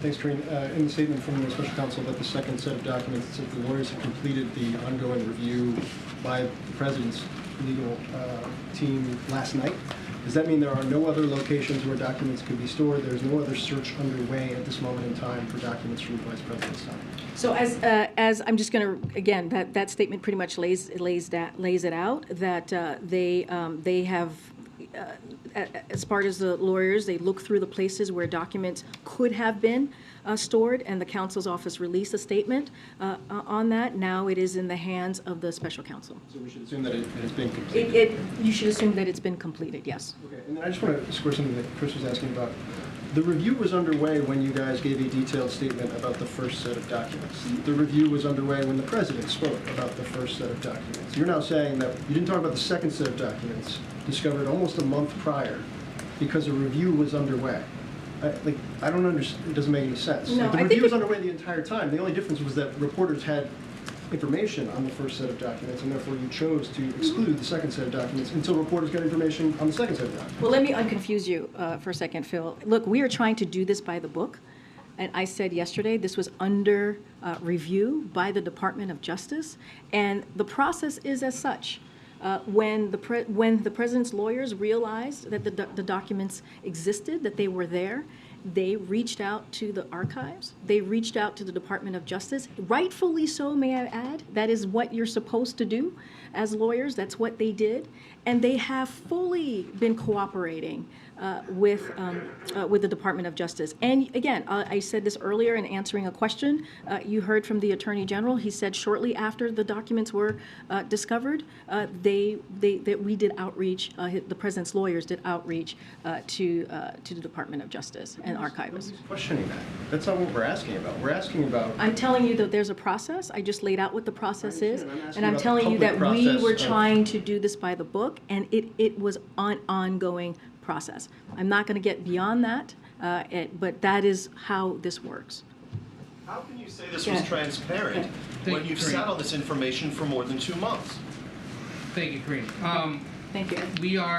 Thanks, Karine. In the statement from the special counsel about the second set of documents, it says the lawyers have completed the ongoing review by the president's legal team last night. Does that mean there are no other locations where documents can be stored? There's no other search underway at this moment in time for documents from the vice president's time? So as I'm just going to, again, that statement pretty much lays it out, that they have, as part of the lawyers, they look through the places where documents could have been stored, and the counsel's office released a statement on that. Now it is in the hands of the special counsel. So we should assume that it has been completed? You should assume that it's been completed, yes. Okay, and then I just want to score something that Chris was asking about. The review was underway when you guys gave a detailed statement about the first set of documents. The review was underway when the president spoke about the first set of documents. You're now saying that you didn't talk about the second set of documents discovered almost a month prior because a review was underway. I don't understand. It doesn't make any sense. No, the I review think was underway the entire time. The only difference was that reporters had information on the first set of documents, and therefore you chose to exclude the second set of documents until reporters got information on the second set of documents. Well, let me unconfuse you for a second, Phil. Look, we are trying to do this by the book, and I said yesterday this was under review by the Department of Justice, and the process is as such. When the president's lawyers realized that the documents existed, that they were there, they reached out to the archives. They reached out to the Department of Justice. Rightfully so, may I add. That is what you're supposed to do as lawyers. That's what they did. And they have fully been cooperating with the Department of Justice. And again, I said this earlier in answering a question. You heard from the Attorney General. He said shortly after the documents were discovered, that we did outreach. The president's lawyers did outreach to the Department of Justice and archivists. Nobody's questioning that. That's not what we're asking about. We're asking about. I'm telling you that there's a process. I just laid out what the process is, and I'm about the telling you that public we process were of- trying to do this by the book, and it was an ongoing process. I'm not going to get beyond that, but that is how this works. How can you say this Okay. was transparent Okay. when Thank you, you've Karine. sat on this information for more than 2 months? Thank you, Karine. Thank you. We are